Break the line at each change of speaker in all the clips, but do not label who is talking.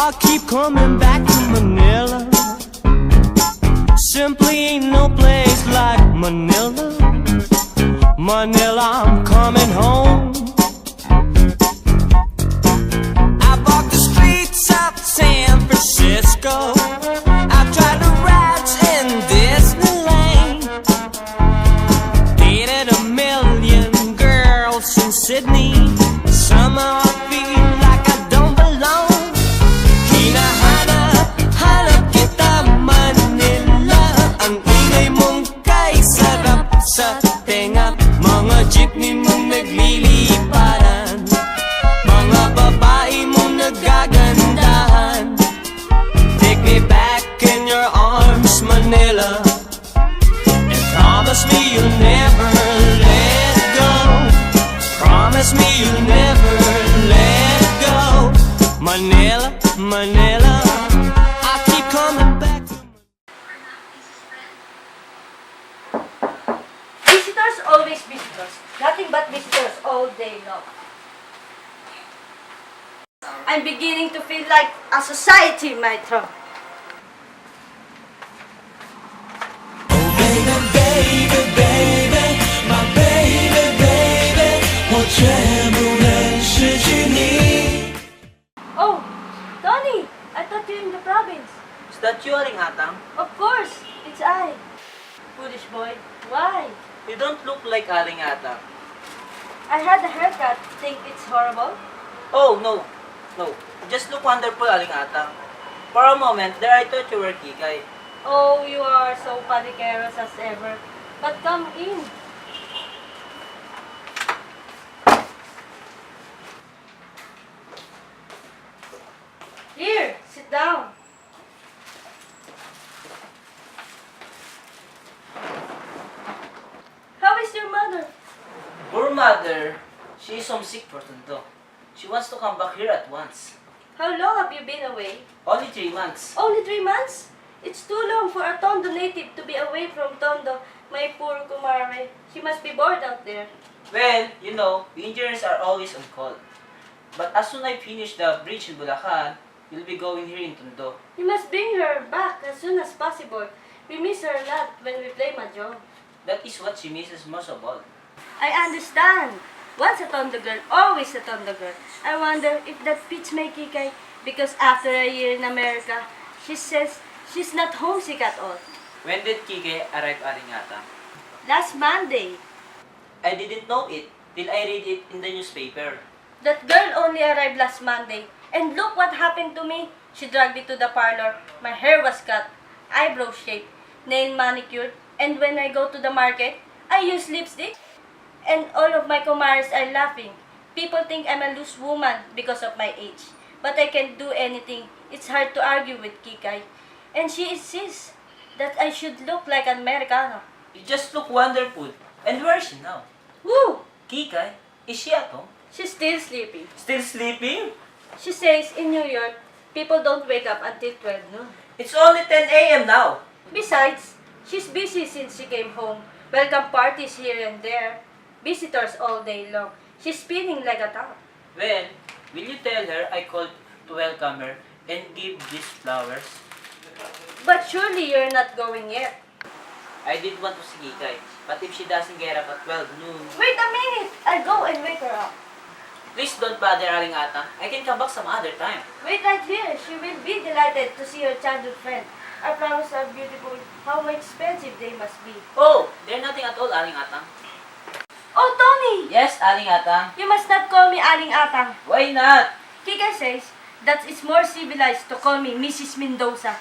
I keep coming back to Manila. Simply ain't no place like Manila. Manila, I'm coming home. I walk the streets of San Francisco. I tried to rides in Disneyland. Dated a million girls in Sydney. Somehow I feel like I don't belong. Hinahanap kita Manila. Ang ingay mong kay sarap sa tenga. Mga jeepney mong nagliliparan. Mga babae mong nagagandahan. Take me back in your arms, Manila. And promise me you'll never let go. Promise me you'll never let go. Manila, Manila, I keep coming back to
Visitors, always visitors. Nothing but visitors all day long. I'm beginning to feel like a society maestro. Oh, Tony, I thought you're in the province.
Is that you, Aling Atang?
Of course, it's I. Foolish boy, why?
You don't look like Aling Atang.
I had a haircut. Think it's horrible?
Oh, no. No. You just look wonderful, Aling Atang. For a moment, there I thought you were Kikay.
Oh, you are so panicarous as ever. But come in. Here, sit down. How is your mother?
Poor mother, she is homesick for Tondo. She wants to come back here at once.
How long have you been away?
Only 3 months.
Only 3 months? It's too long for a Tondo native to be away from Tondo. My poor kumare. She must be bored out there.
Well, you know, the engineers are always on call. But as soon as I finish the bridge in Bulacan, you'll be going here in Tondo.
You must bring her back as soon as possible. We miss her a lot when we play mahjong.
That is what she misses most of all.
I understand. Once a Tondo girl, always a Tondo girl. I wonder if that fits my Kikay, because after a year in America, she says she's not homesick at all.
When did Kikay arrive, Aling Atang?
Last Monday,
I didn't know it till I read it in the newspaper.
that girl only arrived last Monday. And look what happened to me. She dragged me to the parlor. My hair was cut, eyebrow shaped, nail manicured, and when I go to the market, I use lipstick. And all of my kumares are laughing. People think I'm a loose woman because of my age. But I can't do anything. It's hard to argue with Kikay. And she insists that I should look like an Americano.
You just look wonderful. And where is she now?
Woo!
Kikay? Is she at home?
She's still sleeping.
Still sleeping?
She says in New York, people don't wake up until 12 noon.
It's only 10 a.m. now.
Besides, she's busy since she came home. Welcome parties here and there. Visitors all day long. She's spinning like a top.
Well, will you tell her I called to welcome her and give these flowers?
But surely you're not going yet.
I did want to see Kikay, but if she doesn't get up at 12 noon...
Wait a minute! I'll go and wake her up.
Please don't bother, Aling Atang. I can come back some other time.
Wait right here. She will be delighted to see her childhood friend. Our flowers are beautiful. How expensive they must be.
Oh, they're nothing at all, Aling Atang.
Oh, Tony!
Yes, Aling Atang.
You must not call me Aling Atang.
Why not?
Kika says that it's more civilized to call me Mrs. Mendoza.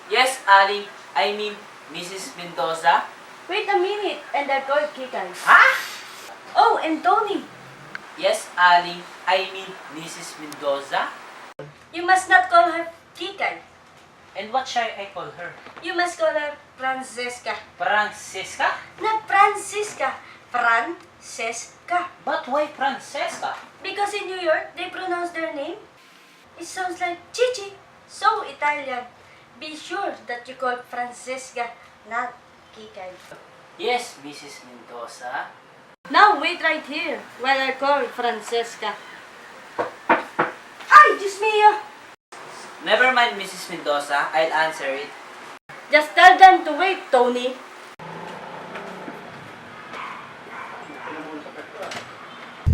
Yes, Aling. I mean, Mrs. Mendoza.
Wait a minute, and I'll call Kika.
Ha?
Oh, and Tony.
Yes, Aling. I mean, Mrs. Mendoza.
You must not call her Kika.
And what shall I call her?
You must call her Francesca.
Francesca?
Not Francisca. Francesca.
But why Francesca?
Because in New York, they pronounce their name. It sounds like Chichi. So Italian. Be sure that you call Francesca, not Kikay.
Yes, Mrs. Mendoza.
Now wait right here while I call Francesca. Ay, Diyos mio!
Never mind, Mrs. Mendoza. I'll answer it.
Just tell them to wait, Tony.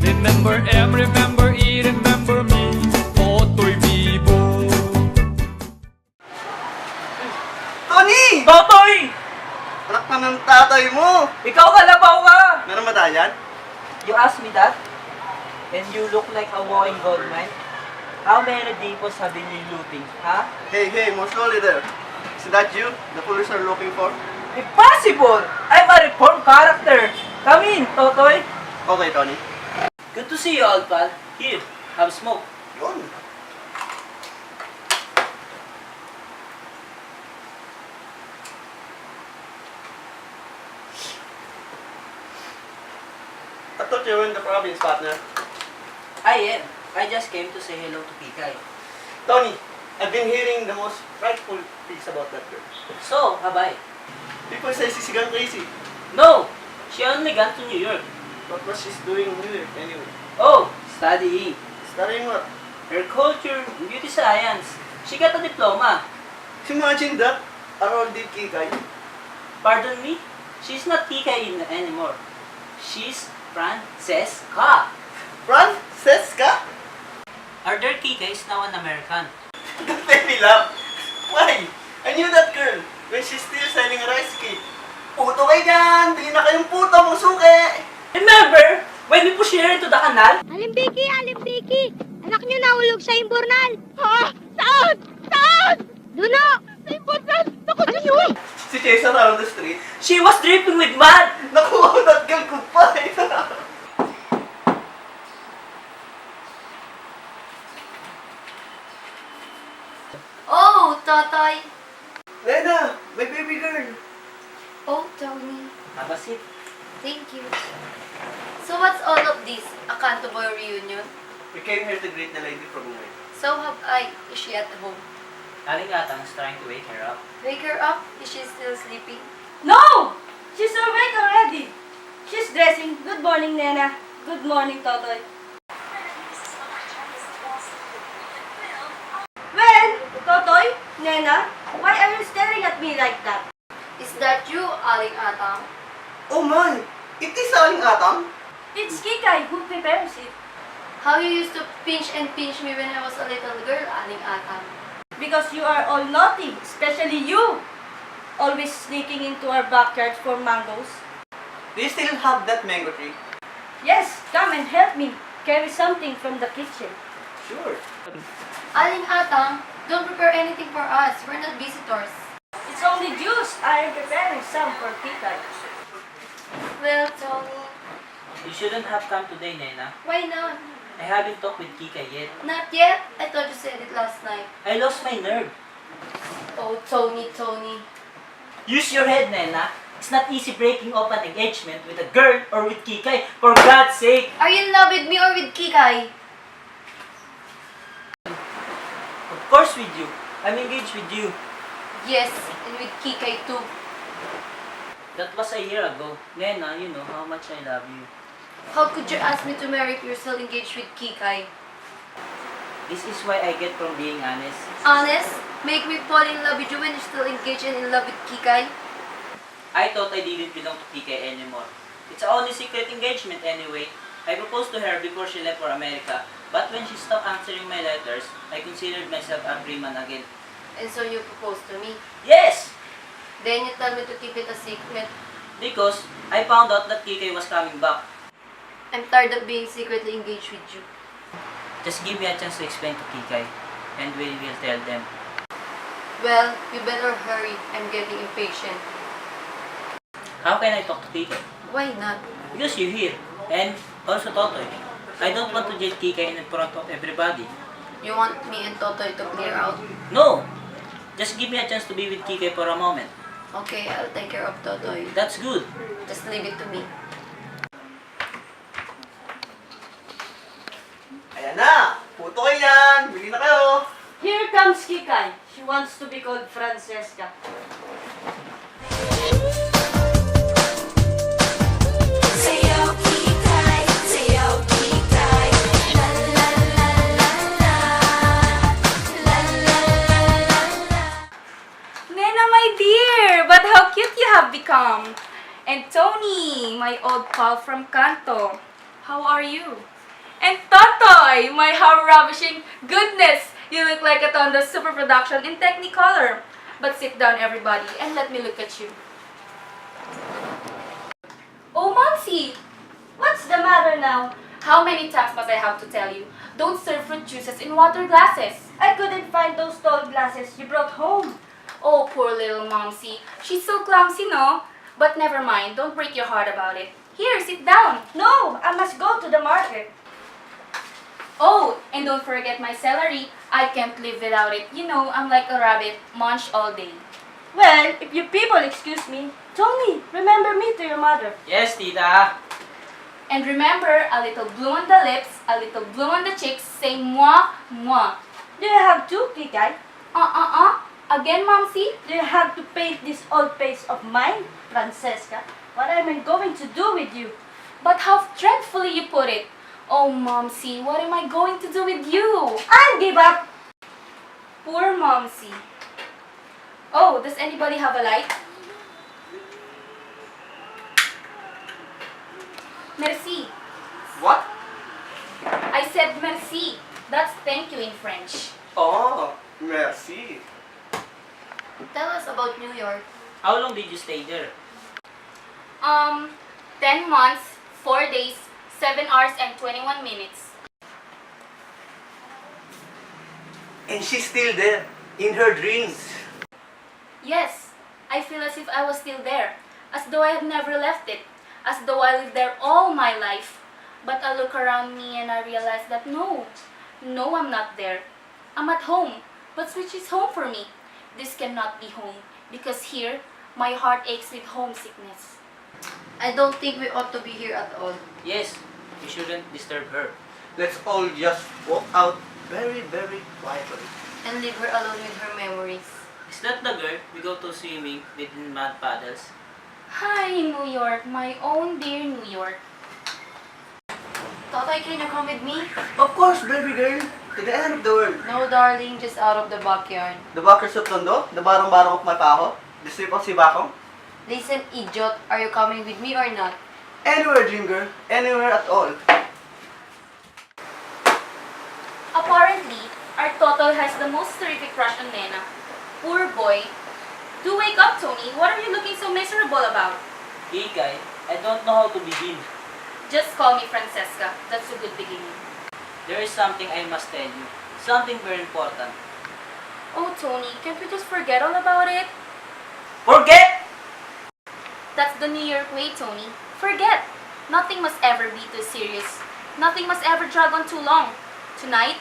Remember M, remember E, remember me, Totoy Bibo.
Tony!
Totoy!
Anak pa ng tatay mo!
Ikaw kalabaw ka!
Meron ba tayo yan?
You asked me that? And you look like a walking gold mine? How many depots have been you looting, huh?
Hey, more slowly there. Is that you? The police are looking for?
Impossible! I'm a reformed character! Come in, Totoy!
Okay, Tony.
Good to see you, old pal. Here, have smoke.
Yun. I thought you were in the province, partner.
I am. I just came to say hello to Kikay.
Tony, I've been hearing the most frightful things about that girl.
So, have I?
People say she's gone crazy.
No! She only gone to New York.
What was she's doing here anyway?
Oh, studying.
Studying what?
Her culture in beauty science. She got a diploma.
Imagine that. Our old did Kikay.
Pardon me? She's not Kikay anymore. She's Francesca.
Francesca?
Our dear Kikay is now an American.
That made me laugh. Why? I knew that girl when she's still selling a rice cake. Puto kayo dyan! Bili na kayong puto mong suki!
Remember when we pushed her into the canal?
Alimbiki! Alimbiki! Anak niyo nahulog sa imburnal! Ha? Saan? Saan? Duno! Sa imburnal! Naku, Diyos ko!
Si Chesa around the street.
She was dripping with mud.
Naku, that girl could fight!
Oh, Totoy!
Lena, my baby girl.
Oh, Tony.
Have a seat.
Thank you. So what's all of this? A Canto Boy reunion?
We came here to greet the lady from Norway.
So have I. Is she at home?
Aling Atang is trying to wake her up.
Wake her up? Is she still sleeping?
No! She's awake already. She's dressing. Good morning, Nena. Good morning, Totoy. Well, Totoy, Nena, why are you staring at me like that?
Is that you, Aling Atang?
Oh my! It is Aling Atang?
It's Kikay who prepares it.
How you used to pinch and pinch me when I was a little girl, Aling Atang.
Because you are all naughty, especially you. Always sneaking into our backyard for mangoes.
Do you still have that mango tree?
Yes, come and help me carry something from the kitchen.
Sure.
Aling Atang, don't prepare anything for us. We're not visitors.
It's only juice. I am preparing some for Kikay.
Well, Tony,
You shouldn't have come today, Nena.
why not?
I haven't talked with Kikay yet.
Not yet? I thought you said it last night.
I lost my nerve.
Oh, Tony, Tony.
Use your head, Nena. It's not easy breaking off an engagement with a girl or with Kikay, for God's sake.
Are you in love with me or with Kikay?
Of course with you. I'm engaged with you.
Yes, and with Kikay too.
That was a year ago. Nena, you know how much I love you.
How could you ask me to marry if you're still engaged with Kikay?
This is why I get from being honest.
Honest? Make me fall in love with you when you're still engaged and in love with Kikay?
I thought I didn't belong to Kikay anymore. It's a only secret engagement anyway. I proposed to her before she left for America, but when she stopped answering my letters, I considered myself a free man again.
And so you proposed to me.
Yes!
Then you tell me to keep it a secret.
Because I found out that Kikay was coming back.
I'm tired of being secretly engaged with you.
Just give me a chance to explain to Kikay, and we will tell them.
Well, you better hurry. I'm getting impatient.
How can I talk to Kikay?
Why not?
Because you're here, and also Totoy. I don't want to jail Kikay in front of everybody.
You want me and Totoy to clear out?
No! Just give me a chance to be with Kikay for a moment.
Okay, I'll take care of Totoy.
That's good.
Just leave it to me.
Ayan na! Puto kayo yan! Bili na kayo!
Here comes Kikay. She wants to be called Francesca.
La la la la la la la la
have become. And Tony, my old pal from Kanto. How are you? And Totoy, my how ravishing goodness! You look like a Tondo super production in Technicolor. But sit down, everybody, and let me look at you. Oh, Momsy!
What's the matter now?
How many times must I have to tell you? Don't serve fruit juices in water glasses.
I couldn't find those tall glasses you brought home.
Oh, poor little Momsy. She's so clumsy, no? But never mind, don't break your heart about it. Here, sit down.
No, I must go to the market.
Oh, and don't forget my celery. I can't live without it. You know, I'm like a rabbit, munch all day.
Well, if you people excuse me, Tony, remember me to your mother.
Yes, tita.
And remember, a little bloom on the lips, a little bloom on the cheeks, say moi, moi.
Do you have two, Kikay?
Again, Momsy?
Do you have to paint this old face of mine, Francesca? What am I going to do with you?
But how dreadfully you put it. Oh, Momsy, what am I going to do with you?
I'll give up.
Poor Momsy. Oh, does anybody have a light? Merci.
What?
I said merci. That's thank you in French.
Oh, merci.
Tell us about New York.
How long did you stay there?
10 months, 4 days, 7 hours and 21 minutes.
And she's still there, in her dreams.
Yes, I feel as if I was still there, as though I had never left it, as though I lived there all my life. But I look around me and I realize that no, I'm not there. I'm at home, but which is home for me? This cannot be home, because here, my heart aches with homesickness.
I don't think we ought to be here at all.
Yes, you shouldn't disturb her.
Let's all just walk out very, very quietly.
And leave her alone with her memories.
Is that the girl we go to swimming with in mud paddles?
Hi, New York, my own dear New York.
Totoy, can you come with me?
Of course, baby girl. To the end of the world.
No, darling, just out of the backyard.
The backers of Tondo, the barong-barong of my paho, the strip of Sibakong.
Listen, idiot, are you coming with me or not?
Anywhere, dream girl. Anywhere at all.
Apparently, our Toto has the most terrific crush on Nena. Poor boy. Do wake up, Tony. What are you looking so miserable about?
Kikay, I don't know how to begin.
Just call me Francesca. That's a good beginning.
There is something I must tell you. Something very important.
Oh, Tony, can't we just forget all about it?
Forget!
That's the New York way, Tony. Forget. Nothing must ever be too serious. Nothing must ever drag on too long. Tonight,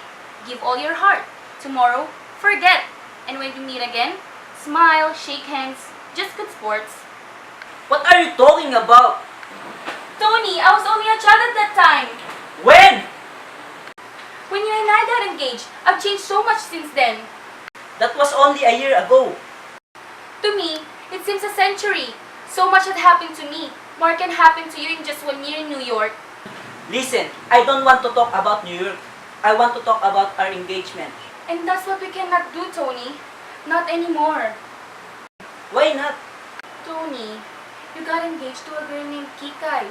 give all your heart. Tomorrow, forget. And when you meet again, smile, shake hands, just good sports.
What are you talking about?
Tony, I was only a child at that time.
When?
When you and I got engaged, I've changed so much since then.
That was only a year ago.
To me, it seems a century. So much had happened to me. More can happen to you in just 1 year in New York.
Listen, I don't want to talk about New York. I want to talk about our engagement.
And that's what we cannot do, Tony. Not anymore.
Why not?
Tony, you got engaged to a girl named Kikay.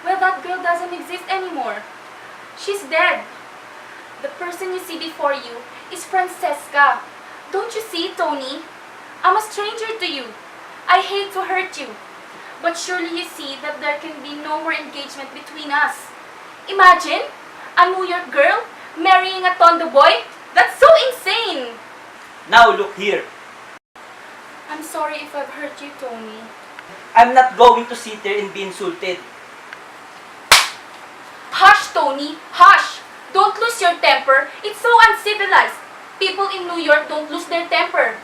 Well, that girl doesn't exist anymore. She's dead. The person you see before you is Francesca. Don't you see, Tony? I'm a stranger to you. I hate to hurt you. But surely you see that there can be no more engagement between us. Imagine a New York girl marrying a Tondo boy? That's so insane!
Now look here.
I'm sorry if I've hurt you, Tony.
I'm not going to sit there and be insulted.
Hush, Tony! Hush! Don't lose your temper. It's so uncivilized. People in New York don't lose their temper.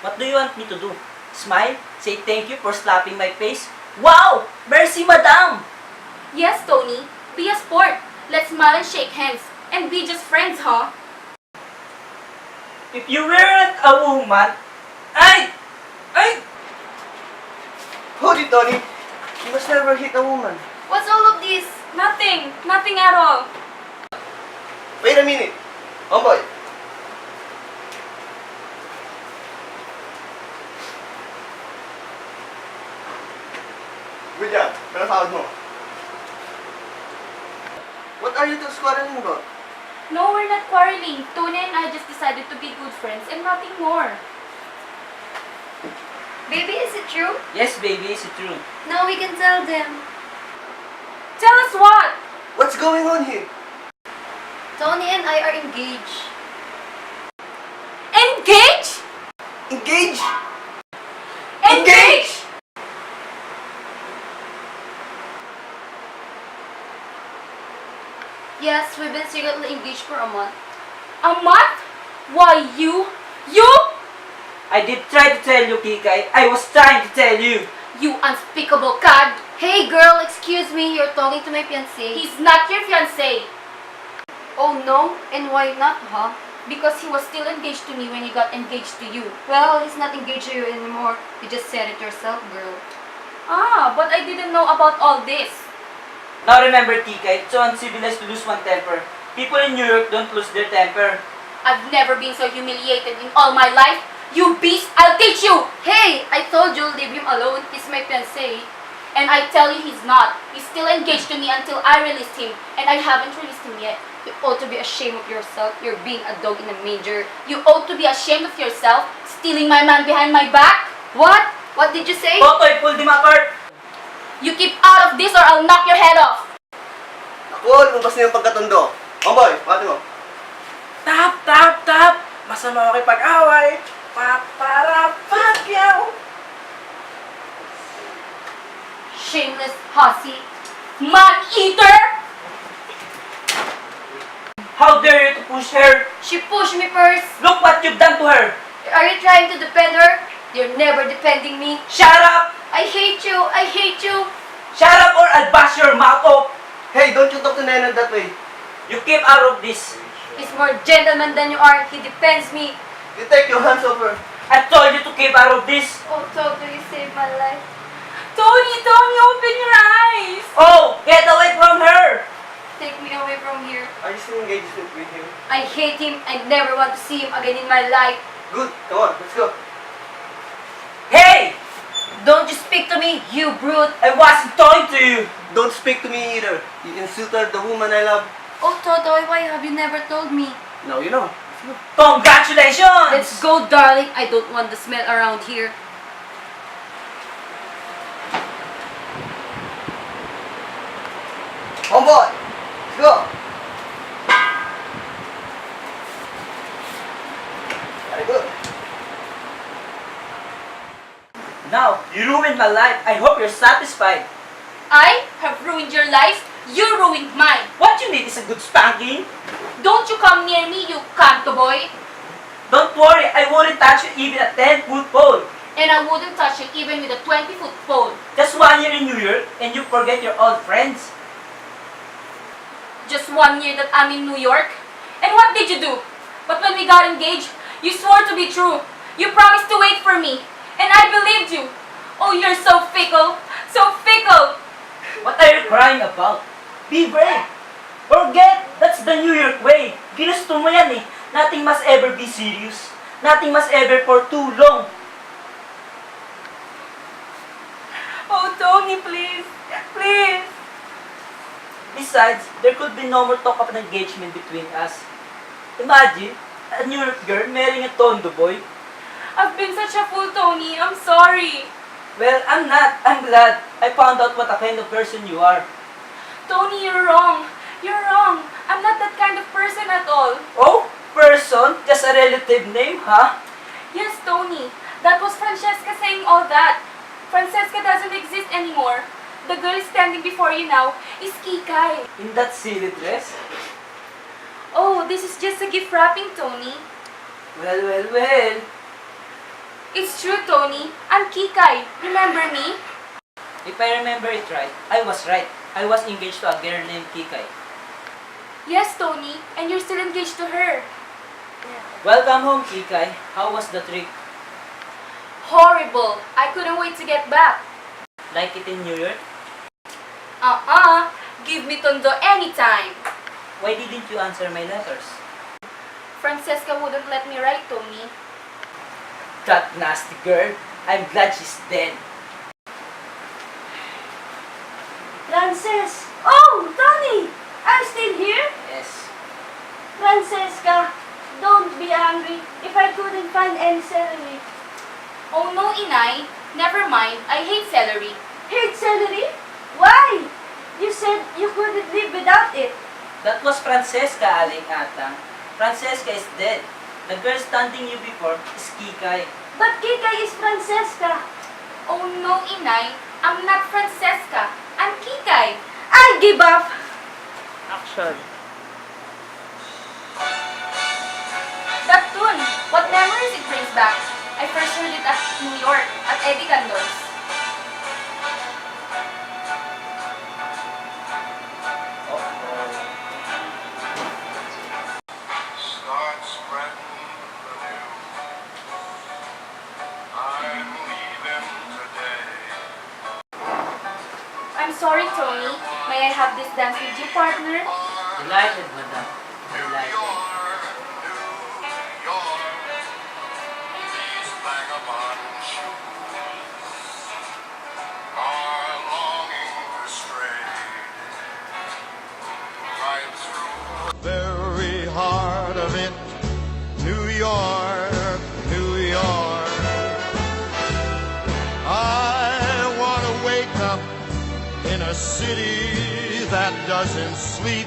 What do you want me to do? Smile? Say thank you for slapping my face? Wow! Mercy, madam!
Yes, Tony. Be a sport. Let's smile and shake hands. And be just friends, huh?
If you weren't a woman, I...
Hold it, Tony. You must never hit a woman.
What's all of this?
Nothing. Nothing at all.
Wait a minute. Homeboy. Good yan. Pero sahod mo. What are you two quarreling about?
No, we're not quarreling. Tony and I just decided to be good friends and nothing more.
Baby, is it true?
Yes, baby, is it true?
Now we can tell them.
Tell us what?
What's going on here?
Tony and I are engaged.
Engage?
Engage?
Engage!
Yes, we've been secretly engaged for a month.
A month? Why you? You?
I did try to tell you, Kikay. I was trying to tell you.
You unspeakable cad.
Hey girl, excuse me, you're talking to my fiancé.
He's not your fiancé.
Oh no? And why not, huh?
Because he was still engaged to me when he got engaged to you.
Well, he's not engaged to you anymore. You just said it yourself, girl.
Ah, but I didn't know about all this.
Now remember, Kikay, it's so uncivilized to lose one temper. People in New York don't lose their temper.
I've never been so humiliated in all my life. You beast, I'll teach you!
Hey, I told you, leave him alone. He's my fiancé.
And I tell you he's not. He's still engaged to me until I released him. And I haven't released him yet.
You ought to be ashamed of yourself. You're being a dog in a manger.
You ought to be ashamed of yourself, stealing my man behind my back.
What? What did you say?
Totoy, pull them apart!
You keep out of this or I'll knock your head off.
Ako, lumabas na yung pagkatondo. Boy, pati mo.
Tap, tap, tap! Masama ako pag-away! Papara-pakyaw!
Shameless hussy. Man-eater!
How dare you to push her?
She pushed me first.
Look what you've done to her!
Are you trying to defend her? You're never defending me.
Shut up!
I hate you. I hate you.
Shut up or I'll bash your mouth off!
Hey, don't you talk to Nenad that way.
You keep out of this.
He's more gentleman than you are. He defends me.
You take your hands off her.
I told you to keep out of this.
Oh, Tondo, you saved my life.
Tony, open your eyes!
Oh, get away from her!
Take me away from here.
Are you still engaged with him?
I hate him. I never want to see him again in my life.
Good. Come on, let's go.
Hey!
Don't you speak to me, you brute.
I wasn't talking to you.
Don't speak to me either. You insulted the woman I love.
Oh, Toto, why have you never told me?
Now you know.
Congratulations!
Let's go, darling. I don't want the smell around here.
Boy, let's go. Very good.
Now, you ruined my life. I hope you're satisfied.
I have ruined your life. You ruined mine.
What you need is a good spanking.
Don't you come near me, you canto boy.
Don't worry, I wouldn't touch you even a 10-foot pole.
And I wouldn't touch you even with a 20-foot pole.
Just 1 year in New York and you forget your old friends.
Just 1 year that I'm in New York. And what did you do? But when we got engaged, you swore to be true. You promised to wait for me. And I believed you. Oh, you're so fickle. So fickle.
What are you crying about? Be brave. Forget, that's the New York way. Ginusto mo yan eh. Nothing must ever be serious. Nothing must ever for too long.
Oh, Tony, please. Please.
Besides, there could be no more talk of an engagement between us. Imagine, a New York girl marrying a Tondo boy.
I've been such a fool, Tony. I'm sorry.
Well, I'm not. I'm glad. I found out what a kind of person you are.
Tony, you're wrong. You're wrong. I'm not that kind of person at all.
Oh, person? Just a relative name, huh?
Yes, Tony. That was Francesca saying all that. Francesca doesn't exist anymore. The girl standing before you now is Kikay.
In that silly dress?
Oh, this is just a gift wrapping, Tony.
Well, well, well.
It's true, Tony. I'm Kikay. Remember me?
If I remember it right, I was right. I was engaged to a girl named Kikay.
Yes, Tony. And you're still engaged to her.
Welcome home, Kikay. How was the trip?
Horrible. I couldn't wait to get back.
Like it in New York?
Give me Tondo anytime.
Why didn't you answer my letters?
Francesca wouldn't let me write, Tony.
That nasty girl. I'm glad she's dead.
Frances! Oh, Tony! Are you still here?
Yes.
Francesca, don't be angry if I couldn't find any celery.
Oh no, Inay. Never mind. I hate celery.
Hate celery? Why? You said you couldn't live without it.
That was Francesca, Aling Atang. Francesca is dead. The girl standing you before is Kikay.
But Kikay is Francesca.
Oh no, Inay. I'm not Francesca. I'm Kikay.
I give up.
Action.
That tune, what memories it brings back. I first heard it at New York, at Eddie Candor's.
Start spreading the news. I'm leaving today.
I'm sorry, Tony. May I have this dance with you, partner?
Delighted, madam.
New
Delighted.
York, New York. These vagabond shoes are longing to stray right through the very heart of it. New York, New York. I want to wake up in a city that doesn't sleep.